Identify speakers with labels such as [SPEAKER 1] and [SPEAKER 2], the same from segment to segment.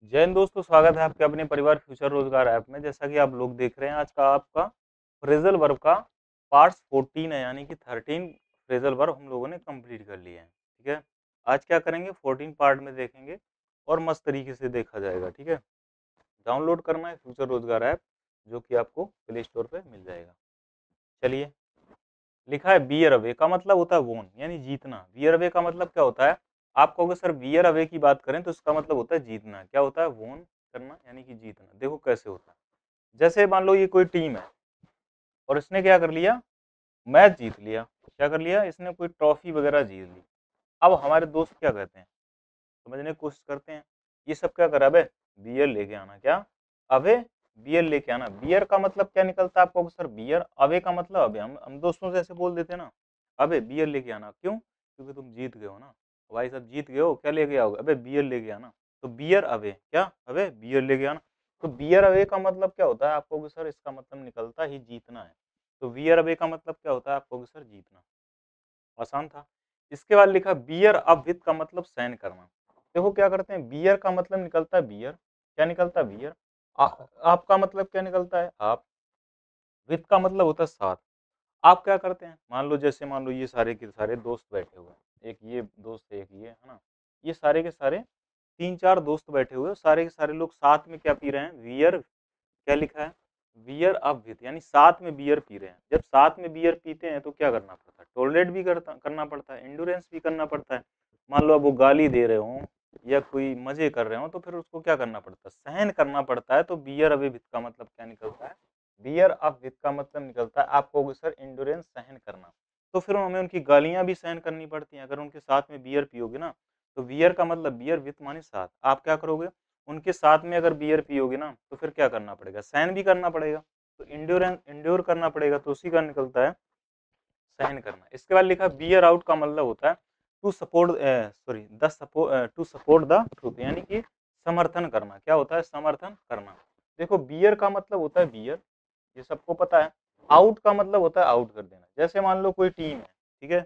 [SPEAKER 1] जय हिंद दोस्तों, स्वागत है आपके अपने परिवार फ्यूचर रोजगार ऐप में। जैसा कि आप लोग देख रहे हैं, आज का आपका फ्रेजल वर्ब का पार्ट्स 14 है, यानी कि 13 फ्रेजल वर्ब हम लोगों ने कंप्लीट कर लिए हैं। ठीक है, आज क्या करेंगे, 14 पार्ट में देखेंगे और मस्त तरीके से देखा जाएगा। ठीक है, डाउनलोड करना है फ्यूचर रोजगार ऐप, जो कि आपको प्ले स्टोर पर मिल जाएगा। चलिए, लिखा है बियर अवे का मतलब होता है वोन, यानी जीतना। बियर अवे का मतलब क्या होता है? आप कहोगे सर बियर अवे की बात करें तो इसका मतलब होता है जीतना। क्या होता है? वोन करना, यानी कि जीतना। देखो कैसे होता है। जैसे मान लो ये कोई टीम है और इसने क्या कर लिया, मैच जीत लिया। क्या कर लिया इसने? कोई ट्रॉफी वगैरह जीत ली। अब हमारे दोस्त क्या कहते हैं, समझने की कोशिश करते हैं। ये सब क्या करा, अबे बियर लेके आना। क्या? अबे बियर लेके आना। बियर का मतलब क्या निकलता है आपको? Sir bear. अबे का मतलब अबे। हम दोस्तों से ऐसे बोल देते हैं ना, अबे बियर लेके आना। क्यों? क्योंकि तुम जीत गए हो ना भाई साहब, जीत गए हो, क्या लेके आओगे? अबे बियर लेके आना। तो बियर अवे, क्या? अबे बियर लेके आना। तो बियर अवे का मतलब क्या होता है? आपको सर इसका मतलब निकलता ही जीतना है। तो बियर अवे का मतलब क्या होता है? आपको सर जीतना। आसान था। इसके बाद लिखा बियर अप विथ का मतलब सहन करना। देखो क्या करते हैं, बियर का मतलब निकलता है बियर। क्या निकलता है? बियर। आपका मतलब क्या निकलता है? आप। विथ का मतलब होता है साथ। आप क्या करते हैं, मान लो जैसे मान लो ये सारे के सारे दोस्त बैठे हुए हैं, एक ये दोस्त है, एक ये है ना, ये सारे के सारे तीन चार दोस्त बैठे हुए हैं, सारे के सारे लोग साथ में क्या पी रहे हैं? बियर। क्या लिखा है? बियर अप विथ, यानी साथ में बियर पी रहे हैं। जब साथ में बियर पीते हैं तो क्या करना पड़ता है? टॉलरेट भी करना पड़ता है, एंडोरेंस भी करना पड़ता है। मान लो अब वो गाली दे रहे हो या कोई मजे कर रहे हो तो फिर उसको क्या करना पड़ता है? सहन करना पड़ता है। तो बियर अवे विथ का मतलब क्या निकलता है? बियर अप विथ का मतलब निकलता है, आप कहोगे सर एंडोरेंस सहन करना। तो फिर हमें उनकी गालियां भी सहन करनी पड़ती हैं। अगर उनके साथ में बियर पियोगे ना, तो बियर का मतलब बियर विथ माने साथ। आप क्या करोगे? उनके साथ में अगर बियर पियोगे ना तो फिर क्या करना पड़ेगा? सहन भी करना पड़ेगा। तो इंड्योरेंस इंड्योर करना पड़ेगा, तो उसी का निकलता है सहन करना। इसके बाद लिखा बियर आउट का मतलब होता है to support, sorry the support, to support the truth, यानी कि समर्थन करना। क्या होता है? समर्थन करना। देखो बियर का मतलब होता है बियर, ये सबको पता है। आउट का मतलब होता है आउट कर देना। जैसे मान लो कोई टीम है, ठीक है,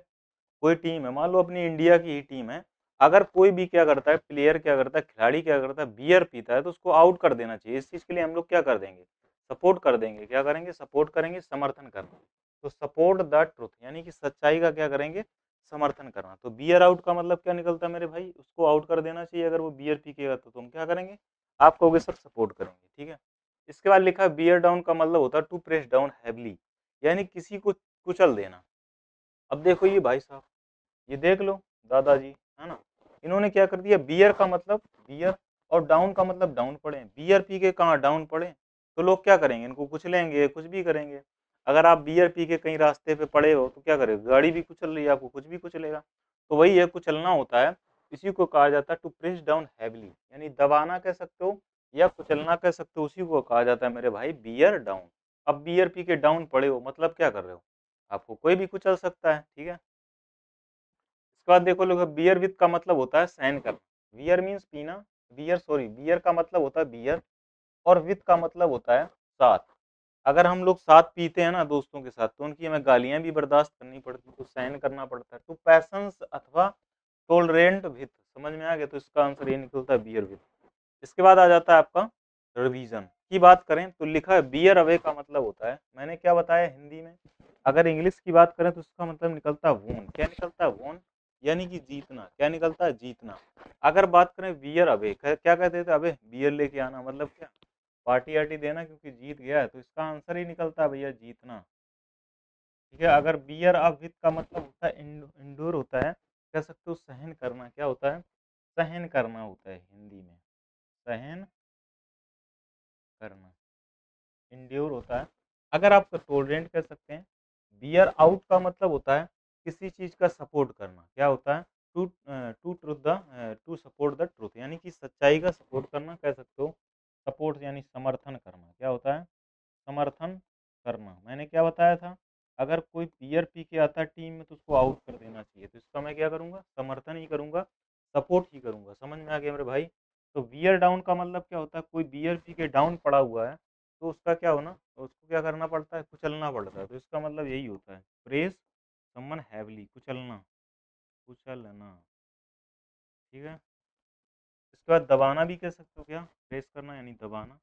[SPEAKER 1] कोई टीम है, मान लो अपनी इंडिया की ही टीम है। अगर कोई भी क्या करता है, प्लेयर क्या करता है, खिलाड़ी क्या करता है, बियर पीता है, तो उसको आउट कर देना चाहिए। इस चीज के लिए हम लोग क्या कर देंगे? सपोर्ट कर देंगे। क्या करेंगे? सपोर्ट करेंगे, समर्थन करना। तो सपोर्ट द ट्रुथ, यानी कि सच्चाई का क्या करेंगे? समर्थन करना। तो बियर आउट का मतलब क्या निकलता है मेरे भाई? उसको आउट कर देना चाहिए। अगर वो बियर पीकेगा तो तुम क्या करेंगे? आप कहोगे सर सपोर्ट करेंगे। ठीक है, इसके बाद लिखा बियर डाउन का मतलब होता है टू प्रेस डाउन हैवली, यानी किसी को कुचल देना। अब देखो ये भाई साहब, ये देख लो दादाजी, है ना, इन्होंने क्या कर दिया, बियर का मतलब बियर और डाउन का मतलब डाउन पड़े। बियर पी के कहाँ डाउन पड़े? तो लोग क्या करेंगे? इनको कुछ लेंगे, कुछ भी करेंगे। अगर आप बियर पी के कहीं रास्ते पे पड़े हो तो क्या करेगा? गाड़ी भी कुचल रही है, आपको कुछ भी कुचलेगा। तो वही है, कुचलना होता है। इसी को कहा जाता है टू प्रेस डाउन हैवली, यानी दबाना कह सकते हो या कुचलना कह सकते हो। उसी को कहा जाता है मेरे भाई बियर डाउन। अब बियर पी के डाउन पड़े हो मतलब क्या कर रहे हो? आपको कोई भी कुचल सकता है। ठीक है, इसके बाद देखो लोग, बियर विथ का मतलब होता है सहन करना। बियर मीन्स पीना। बियर, सॉरी, बियर का मतलब होता है बियर और विथ का मतलब होता है साथ। अगर हम लोग साथ पीते हैं ना दोस्तों के साथ, तो उनकी हमें गालियां भी बर्दाश्त करनी पड़ती है, तो सहन करना पड़ता है। तो पैशंस अथवा टोलरेंट विथ, समझ में आ गया? तो इसका आंसर ये निकलता है बियर विथ। इसके बाद आ जाता है आपका रिवीजन की बात करें तो लिखा है बियर अवे का मतलब होता है, मैंने क्या बताया हिंदी में, अगर इंग्लिश की बात करें तो उसका मतलब निकलता है वोन। क्या निकलता है? वोन, यानी कि जीतना। क्या निकलता है? जीतना। अगर बात करें बियर अवे, क्या कहते थे? अबे बियर लेके आना, मतलब क्या? पार्टी आर्टी देना, क्योंकि जीत गया है। तो इसका आंसर ही निकलता है भैया जीतना। ठीक है, अगर बियर अप विथ का मतलब होता है इंडोर होता है, कह सकते हो सहन करना। क्या होता है? सहन करना होता है हिंदी में, सहन करना। इंड्योर होता है। अगर आप टोलरेंट कह सकते हैं। बियर आउट का मतलब होता है किसी चीज का सपोर्ट करना। क्या होता है? To to truth the to support the truth, यानी कि सच्चाई का सपोर्ट करना कह सकते हो। सपोर्ट यानी समर्थन करना। क्या होता है? समर्थन करना। मैंने क्या बताया था? अगर कोई बियर पी के आता है टीम में तो उसको आउट कर देना चाहिए। तो इसका मैं क्या करूंगा? समर्थन ही करूंगा, सपोर्ट ही करूंगा। समझ में आ गया मेरे भाई? तो बियर डाउन का मतलब क्या होता है? कोई बियर पी के डाउन पड़ा हुआ है तो उसका क्या होना, उसको क्या करना पड़ता है? कुचलना पड़ता है। तो इसका मतलब यही होता है, प्रेस समन हैवली, कुचलना, कुचलना। ठीक है, इसके बाद दबाना भी कह सकते हो, क्या प्रेस करना यानी दबाना,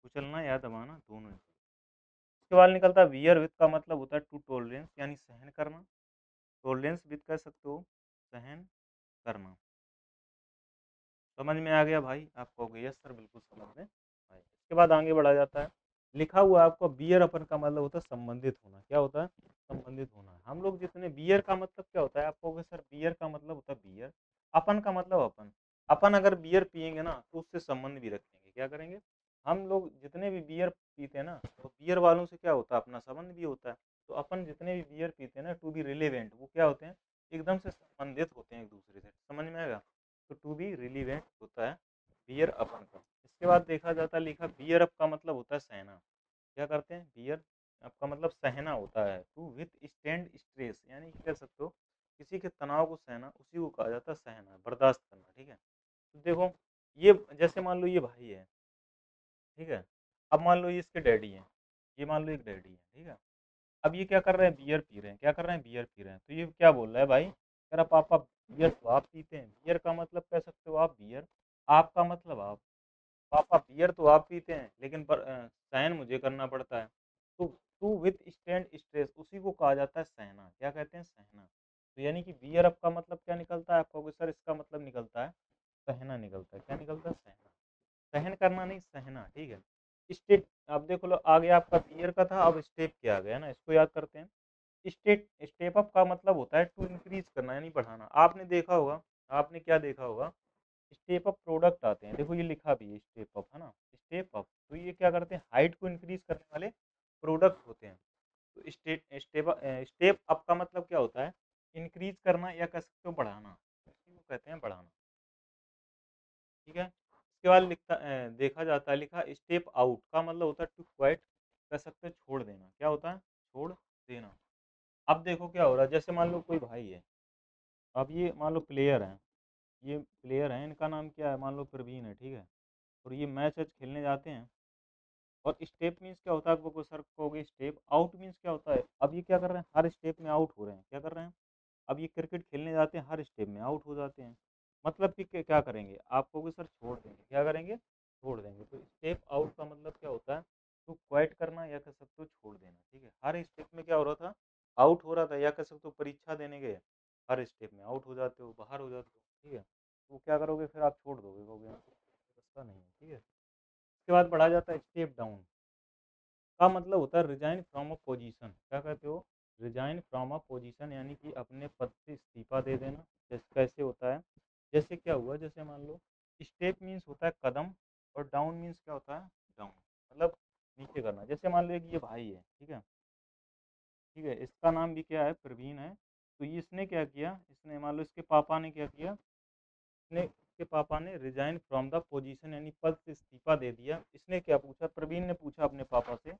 [SPEAKER 1] कुचलना या दबाना दोनों ही। इसके बाद निकलता है वियर विथ का मतलब होता है टू टॉलरेंस यानी सहन करना, टॉलरेंस विथ कह सकते हो सहन करना। समझ में आ गया भाई? आप कहोगे यस सर बिल्कुल समझ में आया। इसके बाद आगे बढ़ा जाता है, लिखा हुआ आपको बियर अपन का मतलब होता है संबंधित होना। क्या होता है? संबंधित होना। हम लोग जितने बियर का मतलब क्या होता है, आप कहोगे सर बियर का मतलब होता है बियर, अपन का मतलब अपन, अपन अगर बियर पियेंगे ना तो उससे संबंध भी रखेंगे। क्या करेंगे? हम लोग जितने भी बियर पीते हैं ना तो बियर वालों से क्या होता है, अपना संबंध भी होता है। तो अपन जितने भी बियर पीते हैं ना टू बी रिलेवेंट, वो क्या होते हैं, एकदम से संबंधित होते हैं एक दूसरे से। समझ में आएगा? तो टू बी रिलीवेंट होता है बियर अपन का। इसके बाद देखा जाता है लिखा बियर अप का मतलब होता है सहना। क्या करते हैं? बियर अप का मतलब सहना होता है। टू विथ स्टैंड स्ट्रेस यानी कह सकते हो किसी के तनाव को सहना, उसी को कहा जाता है सहना, बर्दाश्त करना। ठीक है? तो देखो ये जैसे मान लो ये भाई है, ठीक है, अब मान लो ये इसके डैडी हैं, ये मान लो एक डैडी है, ठीक है। अब ये क्या कर रहे हैं, बियर पी रहे हैं। क्या कर रहे हैं? बियर पी रहे हैं। तो ये क्या बोल रहा है भाई, कह रहा पापा बियर तो आप पीते हैं, बियर का मतलब कह सकते हो आप बियर, आपका मतलब आप, पापा बियर तो आप पीते हैं लेकिन पर सहन मुझे करना पड़ता है। तो टू विथ स्टैंड स्ट्रेस उसी को कहा जाता है सहना। क्या कहते हैं? सहना। तो यानी कि बियर अप का मतलब क्या निकलता है, आपको सर इसका मतलब निकलता है सहना निकलता है। क्या निकलता है? सहना। सहन करना नहीं, सहना। ठीक है? स्टेप, अब देखो लो आगे आपका बियर का था, अब स्टेप क्या आ गया ना, इसको याद करते हैं। स्टेप, स्टेप अप का मतलब होता है टू इंक्रीज करना यानी बढ़ाना। आपने देखा होगा, आपने क्या देखा होगा, स्टेप अप प्रोडक्ट आते हैं, देखो ये लिखा भी है स्टेप अप, है ना, स्टेप अप। तो ये क्या करते हैं, हाइट को इंक्रीज करने वाले प्रोडक्ट होते हैं। तो स्टेप अप का मतलब क्या होता है, इंक्रीज करना या कह सकते हो बढ़ाना, इसी को कहते हैं बढ़ाना। ठीक है? इसके बाद लिखता देखा जाता है लिखा स्टेप आउट का मतलब होता है टू क्वाइट, कह सकते हैं छोड़ देना। क्या होता है? छोड़ देना। अब देखो क्या हो रहा है, जैसे मान लो कोई भाई है, अब ये मान लो प्लेयर हैं, ये प्लेयर हैं, इनका नाम क्या है, मान लो प्रवीण है, ठीक है, और ये मैच वैच खेलने जाते हैं। और स्टेप मीन्स क्या होता है, आपको सर कहोगे स्टेप आउट मीन्स क्या होता है, अब ये क्या कर रहे हैं, हर स्टेप में आउट हो रहे हैं। क्या कर रहे हैं? अब ये क्रिकेट खेलने जाते हैं, हर स्टेप में आउट हो जाते हैं। मतलब कि क्या करेंगे, आप कहोगे सर छोड़ देंगे। क्या करेंगे? छोड़ देंगे। तो स्टेप आउट का मतलब क्या होता है, तो क्वाइट करना या कह सकते हो छोड़ देना। ठीक है? हर स्टेप में क्या हो रहा था, आउट हो रहा था, या कह सकते हो परीक्षा देने गए, हर स्टेप में आउट हो जाते हो, बाहर हो जाते हो। ठीक है? तो क्या करोगे फिर, आप छोड़ दोगे, कहोगे रास्ता नहीं है। ठीक है? उसके बाद बढ़ा जाता है स्टेप डाउन का मतलब होता है रिजाइन फ्रॉम अ पोजीशन। क्या कहते हो? रिजाइन फ्रॉम अ पोजीशन यानी कि अपने पद से इस्तीफा दे देना। जैसे कैसे होता है, जैसे क्या हुआ, जैसे मान लो स्टेप मीन्स होता है कदम, और डाउन मीन्स क्या होता है, डाउन मतलब नीचे करना। जैसे मान लो कि ये भाई है, ठीक है, ठीक है, इसका नाम भी क्या है, प्रवीण है। तो ये इसने क्या किया, इसने मान लो इसके पापा ने क्या किया, इसने इसके पापा ने रिजाइन फ्रॉम द पोजीशन यानी पद से इस्तीफा दे दिया। इसने क्या पूछा, प्रवीण ने पूछा अपने पापा से,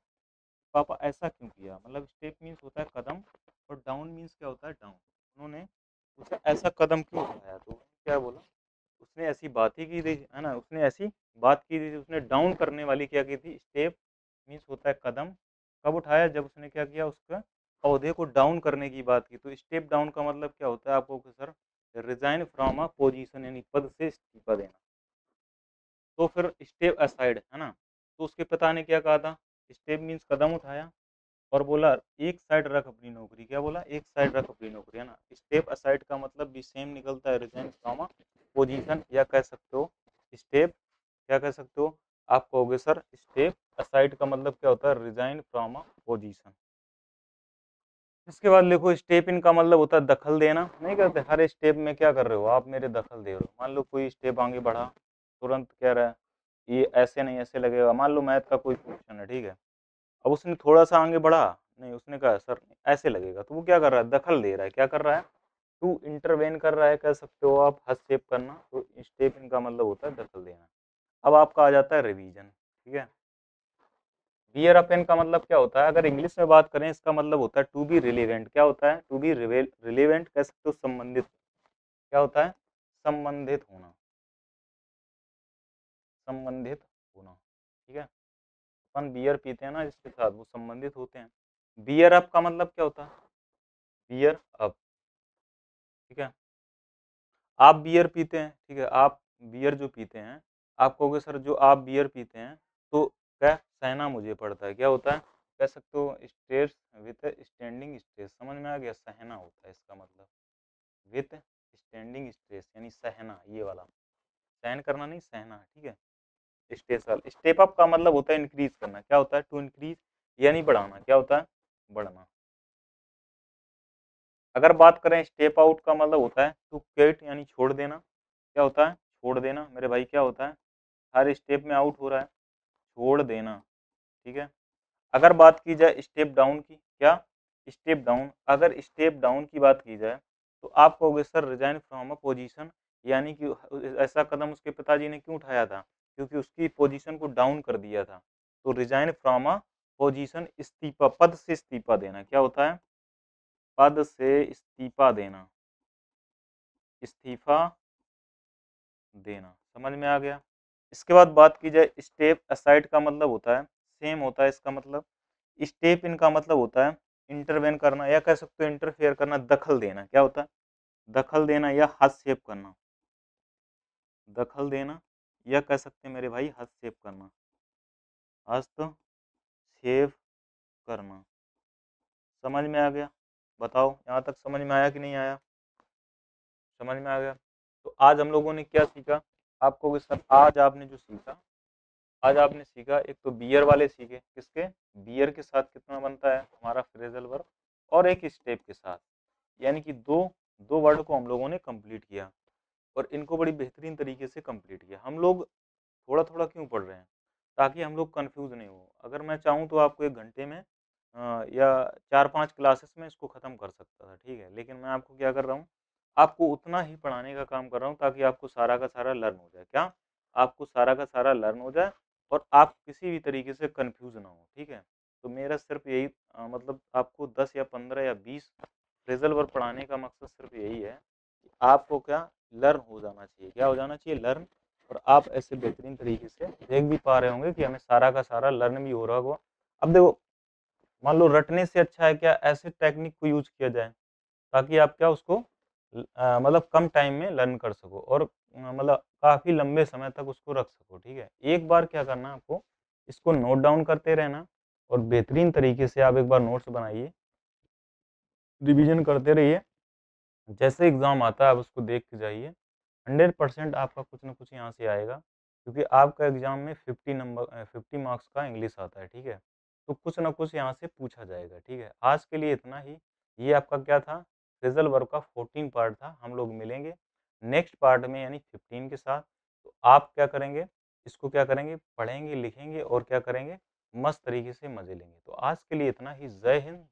[SPEAKER 1] पापा ऐसा क्यों किया, मतलब स्टेप मीन्स होता है कदम, और डाउन मीन्स क्या होता है, डाउन। उन्होंने पूछा ऐसा कदम क्यों उठाया, तो क्या बोला, उसने ऐसी बात ही की थी, है ना, उसने ऐसी बात की थी, उसने डाउन करने वाली क्या की थी, स्टेप मीन्स होता है कदम, कब उठाया, जब उसने क्या किया, उसका पौधे को डाउन करने की बात की। तो स्टेप डाउन का मतलब क्या होता है आपको sir, resign from a position यानी पद से इस्तीफा देना। तो फिर स्टेप असाइड, है ना, तो उसके पिता ने क्या कहा था, स्टेप मीन्स कदम उठाया, और बोला एक साइड रख अपनी नौकरी। क्या बोला, एक साइड रख अपनी नौकरी, है ना। स्टेप असाइड का मतलब भी सेम निकलता है, रिजाइन फ्रॉम पोजीशन, या कह सकते हो स्टेप, क्या कह सकते हो, आप कहोगे सर स्टेप असाइड का मतलब क्या होता है, रिजाइन फ्रॉम पोजीशन। इसके बाद देखो स्टेप इन का मतलब होता है दखल देना। नहीं कहते हर स्टेप में क्या कर रहे हो आप, मेरे दखल दे रहे हो। मान लो कोई स्टेप आगे बढ़ा, तुरंत कह रहा है ये ऐसे नहीं ऐसे लगेगा। मान लो मैथ का कोई क्वेश्चन है, ठीक है, अब उसने थोड़ा सा आगे बढ़ा, नहीं उसने कहा सर ऐसे लगेगा, तो वो क्या कर रहा है, दखल दे रहा है। क्या कर रहा है, टू इंटरवेन कर रहा है, कह सकते हो आप हस्तक्षेप करना। तो स्टेप इनका मतलब होता है दखल देना। अब आपका आ जाता है रिवीजन। ठीक है? बियर अपेन का मतलब क्या होता है, अगर इंग्लिश में बात करें इसका मतलब होता है टू बी रिलेवेंट। क्या होता है, टू बी रिलेवेंट, कह सकते हो संबंधित। क्या होता है, संबंधित होना, संबंधित होना। ठीक है? अपन बियर पीते हैं ना जिसके साथ, वो संबंधित होते हैं। बियर अप का मतलब क्या होता है, बियर अप। ठीक है? आप बियर पीते हैं, ठीक है, आप बियर जो पीते हैं, आप कहोगे सर जो आप बियर पीते हैं, तो क्या सहना मुझे पड़ता है, क्या होता है? कह सकते हो स्टेयर्स विथ स्टैंडिंग स्ट्रेस, समझ में आ गया? सहना होता है इसका मतलब, विथ स्टैंडिंग स्ट्रेस यानी सहना, ये वाला, सहन करना नहीं, सहना, ठीक है। स्टेसल स्टेप अप का मतलब होता है इंक्रीज करना, क्या होता है? टू इंक्रीज यानी बढ़ाना, क्या होता है? बढ़ना। अगर बात करें स्टेप आउट का मतलब होता है टू क्विट यानी छोड़ देना, क्या होता है? छोड़ देना मेरे भाई, क्या होता है? हर स्टेप में आउट हो रहा है, छोड़ देना, ठीक है। अगर बात की जाए स्टेप डाउन की, क्या? स्टेप डाउन, अगर स्टेप डाउन की बात की जाए तो आप कहोगे sir resign from a position, यानी कि ऐसा कदम उसके पिताजी ने क्यों उठाया था? क्योंकि उसकी पोजीशन को डाउन कर दिया था। तो रिजाइन फ्रॉम अ पोजीशन, इस्तीफा, पद से इस्तीफा देना, क्या होता है? पद से इस्तीफा देना, इस्तीफा देना, समझ में आ गया? इसके बाद बात की जाए स्टेप असाइड का मतलब होता है, सेम होता है इसका मतलब। स्टेप इन का मतलब होता है इंटरवेन करना, या कह सकते हो इंटरफेयर करना, दखल देना, क्या होता है? दखल देना या हस्तक्षेप करना, दखल देना, या कह सकते हैं मेरे भाई हस्तक्षेप करना, हस्तक्षेप करना। समझ में आ गया? बताओ यहाँ तक समझ में आया कि नहीं आया? समझ में आ गया? तो आज हम लोगों ने क्या सीखा? आपको सर आज आपने जो सीखा, आज आपने सीखा, एक तो बियर वाले सीखे, किसके? बियर के साथ कितना बनता है हमारा फ्रेजल वर्ब, और एक स्टेप के साथ, यानी कि दो दो वर्ड को हम लोगों ने कंप्लीट किया, और इनको बड़ी बेहतरीन तरीके से कंप्लीट किया। हम लोग थोड़ा थोड़ा क्यों पढ़ रहे हैं? ताकि हम लोग कंफ्यूज नहीं हो। अगर मैं चाहूँ तो आपको 1 घंटे में या 4-5 क्लासेस में इसको ख़त्म कर सकता था, ठीक है, लेकिन मैं आपको क्या कर रहा हूँ, आपको उतना ही पढ़ाने का काम कर रहा हूँ ताकि आपको सारा का सारा लर्न हो जाए। क्या? आपको सारा का सारा लर्न हो जाए और आप किसी भी तरीके से कंफ्यूज ना हो, ठीक है। तो मेरा सिर्फ यही मतलब आपको 10 या 15 या 20 फ्रेजल वर्ब पढ़ाने का मकसद सिर्फ यही है कि आपको क्या लर्न हो जाना चाहिए, क्या हो जाना चाहिए? लर्न। और आप ऐसे बेहतरीन तरीके से देख भी पा रहे होंगे कि हमें सारा का सारा लर्न भी हो रहा होगा। अब देखो, मान लो रटने से अच्छा है क्या ऐसे टेक्निक को यूज किया जाए, ताकि आप क्या उसको मतलब कम टाइम में लर्न कर सको, और मतलब काफी लंबे समय तक उसको रख सको, ठीक है। एक बार क्या करना आपको, इसको नोट डाउन करते रहना, और बेहतरीन तरीके से आप एक बार नोट्स बनाइए, रिवीजन करते रहिए। जैसे एग्जाम आता है आप उसको देख के जाइए, 100% आपका कुछ ना कुछ यहाँ से आएगा, क्योंकि आपका एग्जाम में 50 मार्क्स का इंग्लिश आता है, ठीक है। तो कुछ ना कुछ यहाँ से पूछा जाएगा, ठीक है। आज के लिए इतना ही। ये आपका क्या था? फ्रेजल वर्ब का 14 पार्ट था। हम लोग मिलेंगे नेक्स्ट पार्ट में यानी 15 के साथ। तो आप क्या करेंगे, इसको क्या करेंगे, पढ़ेंगे, लिखेंगे, और क्या करेंगे, मस्त तरीके से मजे लेंगे। तो आज के लिए इतना ही। जय हिंद,